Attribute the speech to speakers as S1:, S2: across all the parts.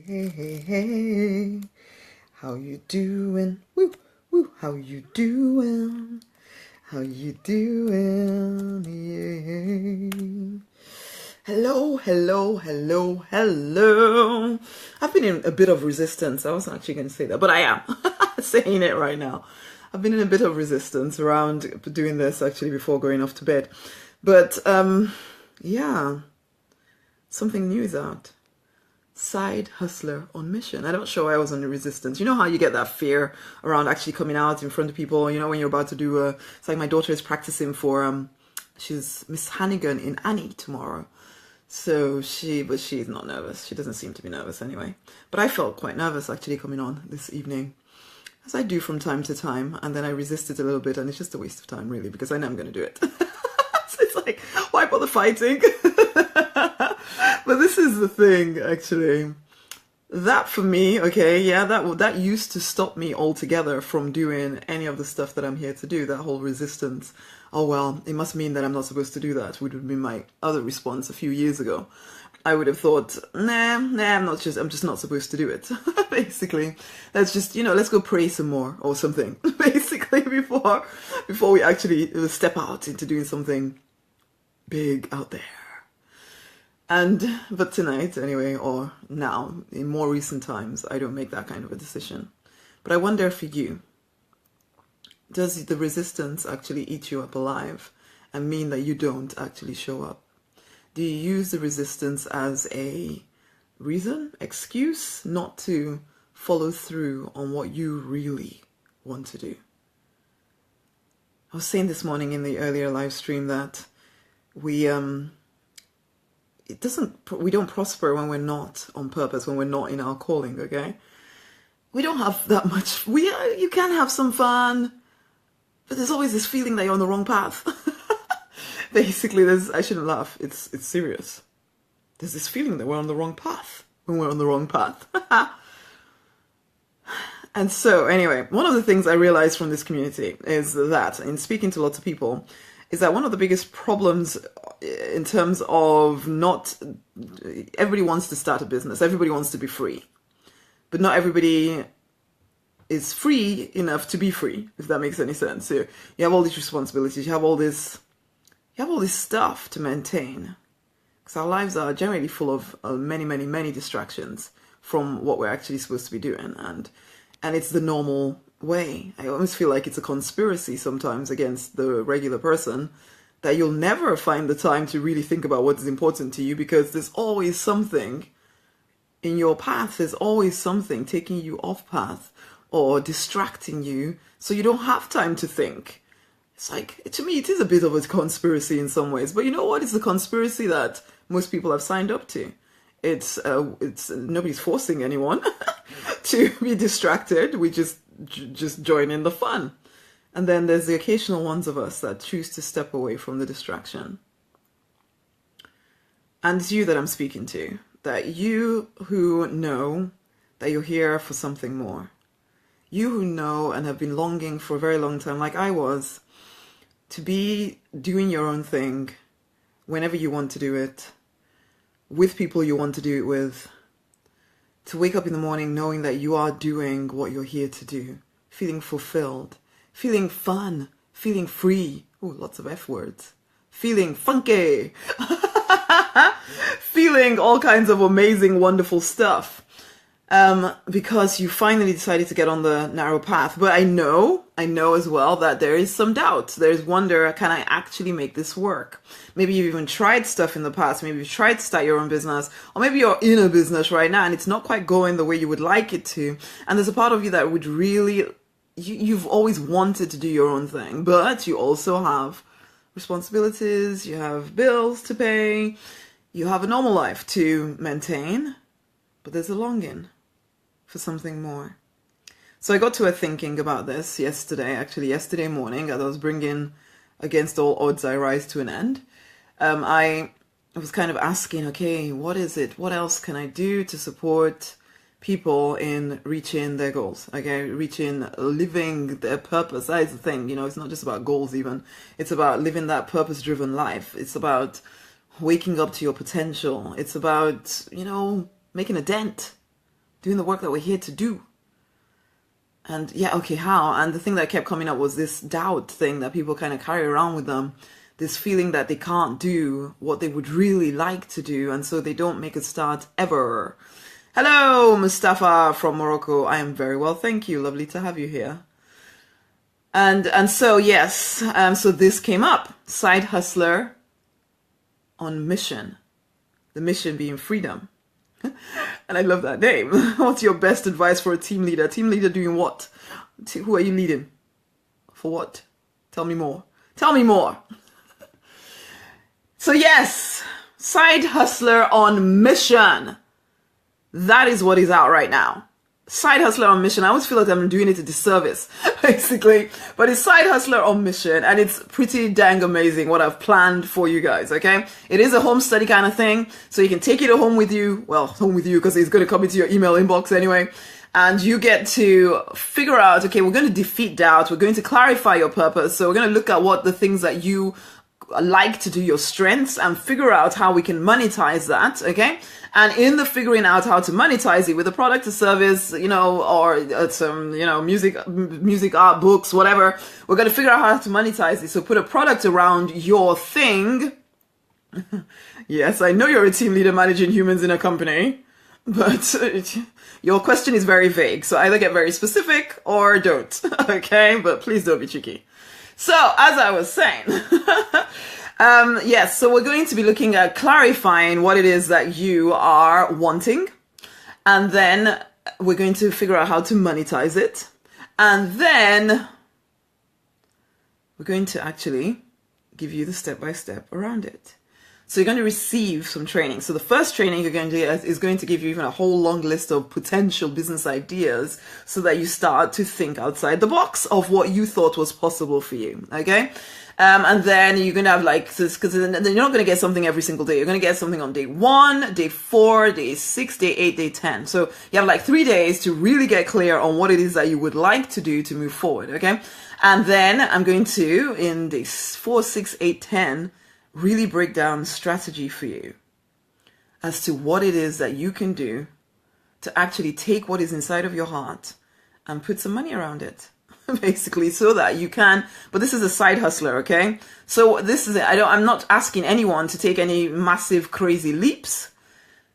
S1: hey, hey, hey. How you doing? Woo, woo. How you doing? How you doing? Yeah. Hello, hello, hello, hello. I've been in a bit of resistance. I wasn't actually going to say that, but I am saying it right now. I've been in a bit of resistance around doing this actually before going off to bed. But yeah, something new is out. Side hustler on mission. I'm not sure why I was under resistance. You know how you get that fear around actually coming out in front of people, you know, when you're about to do it's like my daughter is practicing for she's Miss Hannigan in Annie tomorrow. So but she's not nervous. She doesn't seem to be nervous anyway. But I felt quite nervous actually coming on this evening, as I do from time to time, and then I resisted a little bit, and it's just a waste of time really, because I know I'm going to do it. So it's like, why bother fighting? But this is the thing, actually. That for me, okay, yeah, that used to stop me altogether from doing any of the stuff that I'm here to do, that whole resistance. Oh, well, it must mean that I'm not supposed to do that, would have been my other response a few years ago. I would have thought, I'm just not supposed to do it. Basically, let's just, let's go pray some more or something. Basically, before we actually step out into doing something big out there. But tonight, anyway, or now, in more recent times, I don't make that kind of a decision. But I wonder for you, does the resistance actually eat you up alive and mean that you don't actually show up? Do you use the resistance as a excuse not to follow through on what you really want to do? I was saying this morning in the earlier live stream that we don't prosper when we're not on purpose, when we're not in our calling, okay? We don't have that much. You can have some fun, but there's always this feeling that you're on the wrong path. Basically, I shouldn't laugh. It's serious. There's this feeling that we're on the wrong path when we're on the wrong path. And so, anyway, one of the things I realized from this community is that, in speaking to lots of people, is that one of the biggest problems in terms of everybody wants to start a business, everybody wants to be free, but not everybody is free enough to be free, if that makes any sense. So you have all these responsibilities, you have all this stuff to maintain, because our lives are generally full of many, many, many distractions from what we're actually supposed to be doing, and it's the normal way. I almost feel like it's a conspiracy sometimes against the regular person, that you'll never find the time to really think about what is important to you, because there's always something in your path, there's always something taking you off path or distracting you, so you don't have time to think. It's like, to me, it is a bit of a conspiracy in some ways, but you know what? It's the conspiracy that most people have signed up to. It's nobody's forcing anyone to be distracted. We just join in the fun. And then there's the occasional ones of us that choose to step away from the distraction. And it's you that I'm speaking to. That you who know that you're here for something more. You who know and have been longing for a very long time, like I was, to be doing your own thing whenever you want to do it, with people you want to do it with. To wake up in the morning knowing that you are doing what you're here to do. Feeling fulfilled. Feeling fun, feeling free. Oh, lots of F words. Feeling funky. Feeling all kinds of amazing, wonderful stuff. Because you finally decided to get on the narrow path. But I know as well that there is some doubt. There's wonder, can I actually make this work? Maybe you've even tried stuff in the past. Maybe you've tried to start your own business. Or maybe you're in a business right now and it's not quite going the way you would like it to. And there's a part of you that would really... You've always wanted to do your own thing, but you also have responsibilities, you have bills to pay, you have a normal life to maintain, but there's a longing for something more. So I got to a thinking about this yesterday morning, as I was bringing Against All Odds I Rise to an end. I was kind of asking, okay, what is it? What else can I do to support people in reaching their goals, okay, living their purpose? That is the thing, it's not just about goals even. It's about living that purpose-driven life. It's about waking up to your potential. It's about, making a dent.
S2: doing the work that we're here to do. And yeah, okay, how? And the thing that kept coming up was this doubt thing that people kind of carry around with them, this feeling that they can't do what they would really like to do, and so they don't make a start ever. Hello, Mustafa from Morocco. I am very well, thank you. Lovely to have you here. And so yes, so this came up. Side hustler on mission. The mission being freedom. And I love that name. What's your best advice for a team leader? Team leader doing what? Who are you leading? For what? Tell me more. Tell me more. So yes, side hustler on mission. That is what is out right now. Side hustler on mission. I always feel like I'm doing it a disservice, basically. But it's side hustler on mission, and it's pretty dang amazing what I've planned for you guys, okay? It is a home study kind of thing, so you can take it home with you. Well, home with you, because it's going to come into your email inbox anyway. And you get to figure out, okay, we're going to defeat doubt. We're going to clarify your purpose. So we're going to look at what the things that you like to do, your strengths, and figure out how we can monetize that, okay? And in the figuring out how to monetize it with a product or service, you know, or some, you know, music, art, books, whatever, we're going to figure out how to monetize it. So put a product around your thing. Yes, I know you're a team leader managing humans in a company, but your question is very vague. So either get very specific or don't, okay? But please don't be tricky. So, as I was saying, yes, so we're going to be looking at clarifying what it is that you are wanting, and then we're going to figure out how to monetize it, and then we're going to actually give you the step-by-step around it. So you're going to receive some training. So the first training you're going to get is going to give you even a whole long list of potential business ideas so that you start to think outside the box of what you thought was possible for you. Okay. And then you're going to have like, because then you're not going to get something every single day. You're going to get something on day 1, day 4, day 6, day 8, day 10. So you have like 3 days to really get clear on what it is that you would like to do to move forward. Okay. And then I'm going to, in days 4, 6, 8, 10, really break down strategy for you as to what it is that you can do to actually take what is inside of your heart and put some money around it, basically, so that you can. But this is a side hustler, okay? So this is it. I'm not asking anyone to take any massive, crazy leaps.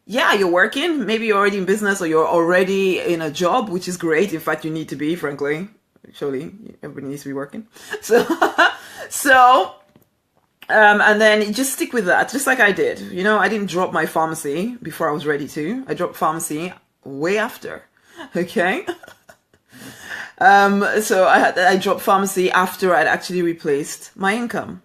S2: Yeah, you're working. Maybe you're already in business or you're already in a job, which is great. In fact, you need to be, frankly. Surely, everybody needs to be working. And then you just stick with that, just like I did. You know, I didn't drop my pharmacy before I was ready to. I dropped pharmacy way after, okay? So I dropped pharmacy after I'd actually replaced my income.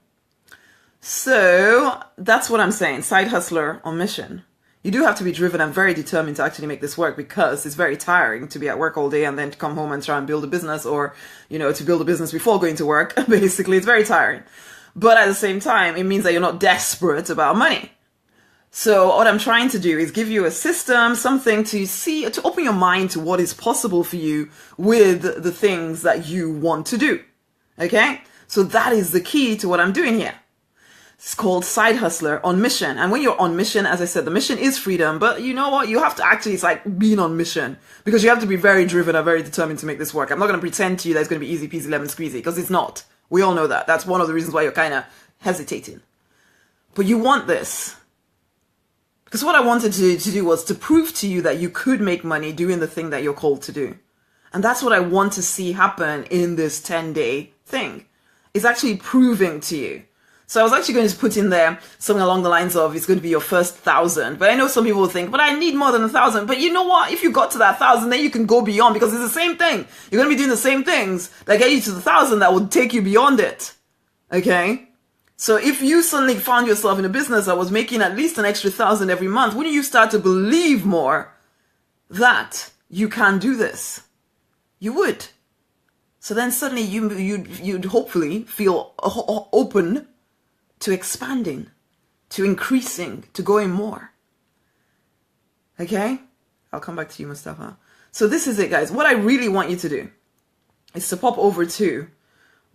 S2: So that's what I'm saying, side hustler on mission. You do have to be driven and very determined to actually make this work, because it's very tiring to be at work all day and then to come home and try and build a business, or, you know, to build a business before going to work. Basically, it's very tiring. But at the same time, it means that you're not desperate about money. So what I'm trying to do is give you a system, something to see, to open your mind to what is possible for you with the things that you want to do. Okay? So that is the key to what I'm doing here. It's called Side Hustler on Mission. And when you're on mission, as I said, the mission is freedom. But you know what? You have to actually, it's like being on mission, because you have to be very driven and very determined to make this work. I'm not going to pretend to you that it's going to be easy peasy lemon squeezy, because it's not. We all know that. That's one of the reasons why you're kind of hesitating. But you want this. Because what I wanted to do was to prove to you that you could make money doing the thing that you're called to do. And that's what I want to see happen in this 10-day thing. It's actually proving to you. So I was actually going to put in there something along the lines of, it's going to be your first 1,000. But I know some people will think, but I need more than 1,000. But you know what? If you got to that 1,000, then you can go beyond, because it's the same thing. You're going to be doing the same things that get you to the 1,000 that will take you beyond it. Okay? So if you suddenly found yourself in a business that was making at least an extra 1,000 every month, wouldn't you start to believe more that you can do this? You would. So then suddenly you'd hopefully feel open to expanding, to increasing, to going more. Okay? I'll come back to you, Mustafa. So this is it, guys. What I really want you to do is to pop over to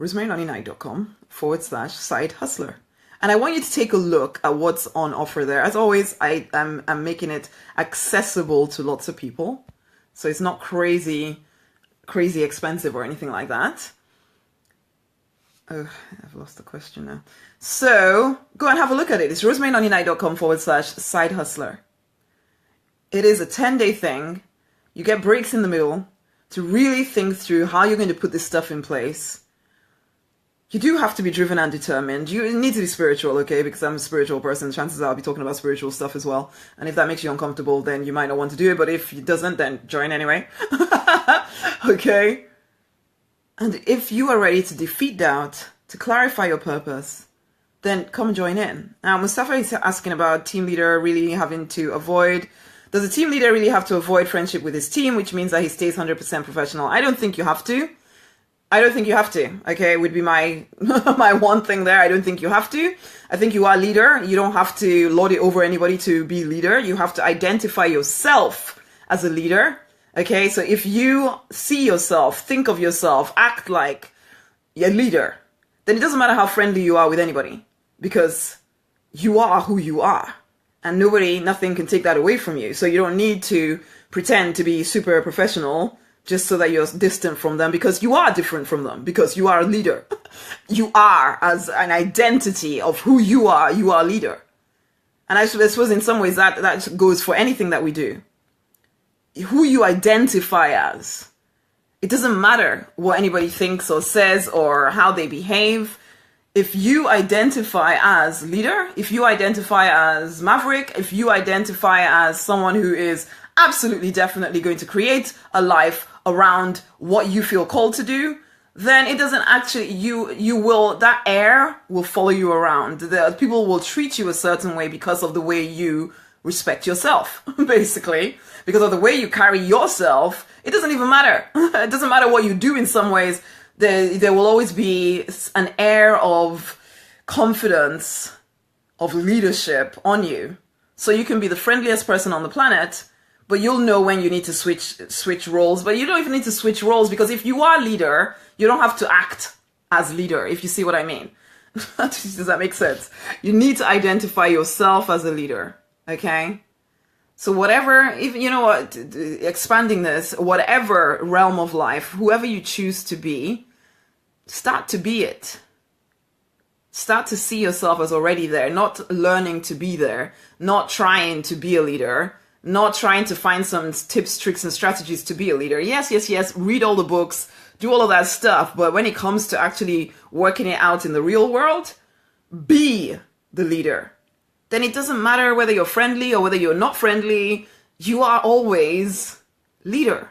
S2: rosemary99.com/side hustler. And I want you to take a look at what's on offer there. As always, I'm making it accessible to lots of people. So it's not crazy expensive or anything like that. Oh, I've lost the question now. So go and have a look at it. It's rosemarynoninight.com/side hustler. It is a 10-day thing. You get breaks in the middle to really think through how you're going to put this stuff in place. You do have to be driven and determined. You need to be spiritual, okay? Because I'm a spiritual person. Chances are I'll be talking about spiritual stuff as well. And if that makes you uncomfortable, then you might not want to do it. But if it doesn't, then join anyway. Okay? And if you are ready to defeat doubt, to clarify your purpose, then come join in. Now, Mustafa is asking about team leader really having to avoid... Does a team leader really have to avoid friendship with his team, which means that he stays 100% professional? I don't think you have to. I don't think you have to, okay? Would be my my one thing there. I don't think you have to. I think you are a leader. You don't have to lord it over anybody to be leader. You have to identify yourself as a leader, okay? So if you see yourself, think of yourself, act like a leader, then it doesn't matter how friendly you are with anybody, because you are who you are. And nothing can take that away from you. So you don't need to pretend to be super professional just so that you're distant from them, because you are different from them, because you are a leader. You are, as an identity of who you are a leader. And I suppose in some ways that goes for anything that we do. Who you identify as. It doesn't matter what anybody thinks or says or how they behave. If you identify as leader, if you identify as maverick, if you identify as someone who is absolutely definitely going to create a life around what you feel called to do, then it doesn't actually, that air will follow you around. The people will treat you a certain way because of the way you respect yourself, basically. Because of the way you carry yourself, it doesn't even matter. It doesn't matter what you do in some ways. There will always be an air of confidence, of leadership on you. So you can be the friendliest person on the planet, but you'll know when you need to switch roles. But you don't even need to switch roles, because if you are leader, you don't have to act as leader, if you see what I mean. Does that make sense? You need to identify yourself as a leader, okay? So whatever, even, you know what, expanding this, whatever realm of life, whoever you choose to be, start to be it. Start to see yourself as already there, not learning to be there, not trying to be a leader, not trying to find some tips, tricks, and strategies to be a leader. Yes, read all the books, do all of that stuff, but when it comes to actually working it out in the real world, be the leader. Then it doesn't matter whether you're friendly or whether you're not friendly, you are always leader.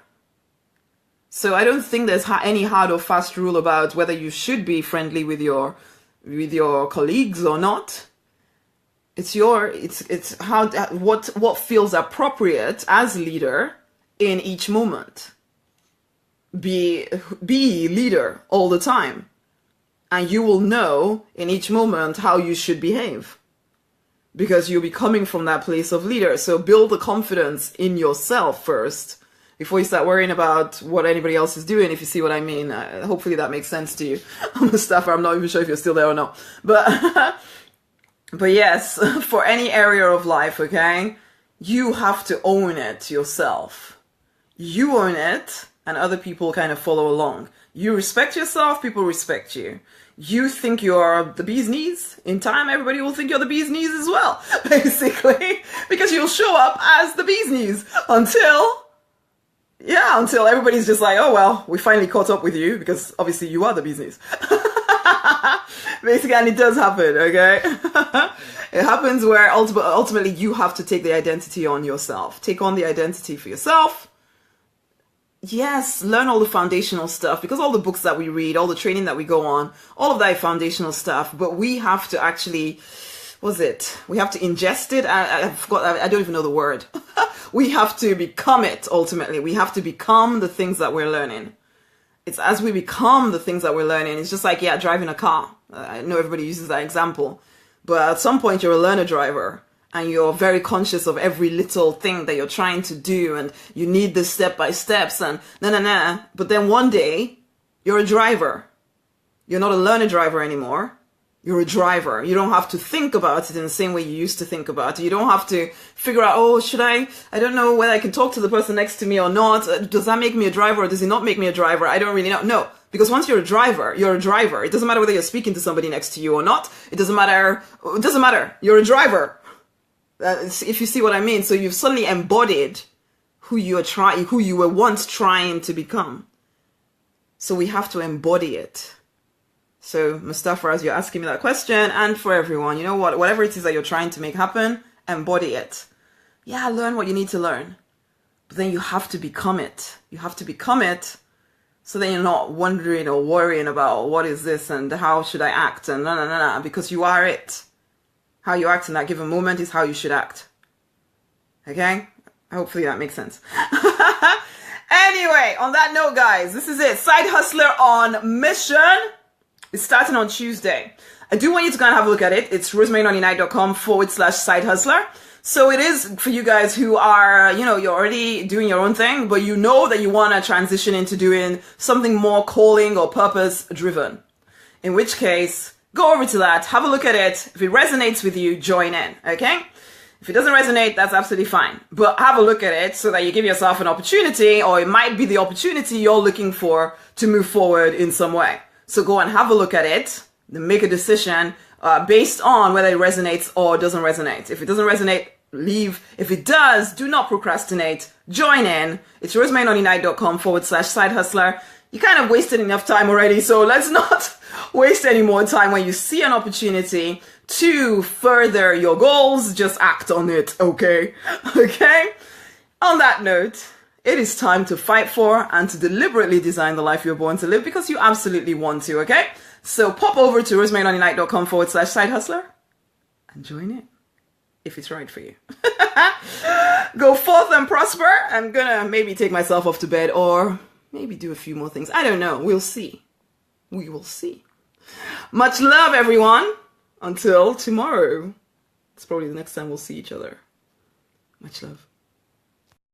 S2: So I don't think there's any hard or fast rule about whether you should be friendly with your colleagues or not. It's what feels appropriate as leader in each moment. Be leader all the time, and you will know in each moment how you should behave, because you'll be coming from that place of leader. So build the confidence in yourself first before you start worrying about what anybody else is doing, if you see what I mean. Hopefully that makes sense to you. Mustafa, I'm not even sure if you're still there or not. But yes, for any area of life, okay, you have to own it yourself. You own it, and other people kind of follow along. You respect yourself, people respect you. You think you're the bee's knees, in time everybody will think you're the bee's knees as well, basically, because you'll show up as the bee's knees until everybody's just like, oh well, we finally caught up with you, because obviously you are the bee's knees. Basically, and it does happen, okay? It happens where ultimately you have to take the identity on yourself. Take on the identity for yourself. Yes, learn all the foundational stuff, because all the books that we read, all the training that we go on, all of that is foundational stuff, but we have to actually, we have to ingest it. I don't even know the word. We have to become it, ultimately. We have to become the things that we're learning. It's as we become the things that we're learning. It's just like, driving a car. I know everybody uses that example, but at some point you're a learner driver, and you're very conscious of every little thing that you're trying to do, and you need the step-by-steps, and but then one day, you're a driver. You're not a learner driver anymore. You're a driver. You don't have to think about it in the same way you used to think about it. You don't have to figure out, oh, I don't know whether I can talk to the person next to me or not. Does that make me a driver or does it not make me a driver? I don't really know. No, because once you're a driver, you're a driver. It doesn't matter whether you're speaking to somebody next to you or not. It doesn't matter. You're a driver. If you see what I mean. So you've suddenly embodied who you were once trying to become. So we have to embody it. So Mustafa, as you're asking me that question, and for everyone, you know what? Whatever it is that you're trying to make happen, embody it. Yeah, learn what you need to learn. But then you have to become it. You have to become it so then you're not wondering or worrying about what is this and how should I act and because you are it. How you act in that given moment is how you should act. Okay? Hopefully that makes sense. Anyway, on that note, guys, this is it. Side Hustler on Mission. It's starting on Tuesday. I do want you to go and have a look at it. It's rosemarynonnynight.com/side hustler. So it is for you guys who are, you're already doing your own thing, but you know that you want to transition into doing something more calling or purpose driven. In which case, go over to that, have a look at it. If it resonates with you, join in, okay? If it doesn't resonate, that's absolutely fine. But have a look at it so that you give yourself an opportunity, or it might be the opportunity you're looking for to move forward in some way. So go and have a look at it, make a decision based on whether it resonates or doesn't resonate. If it doesn't resonate, leave. If it does, do not procrastinate. Join in. It's rosemarynonnynight.com/side hustler. You kind of wasted enough time already, so let's not waste any more time. When you see an opportunity to further your goals, just act on it, okay? Okay? On that note, it is time to fight for and to deliberately design the life you're born to live because you absolutely want to, okay? So pop over to rosemarynonnynight.com/side hustler and join it if it's right for you. Go forth and prosper. I'm gonna maybe take myself off to bed or maybe do a few more things. I don't know. We'll see. We will see. Much love, everyone. Until tomorrow. It's probably the next time we'll see each other. Much love.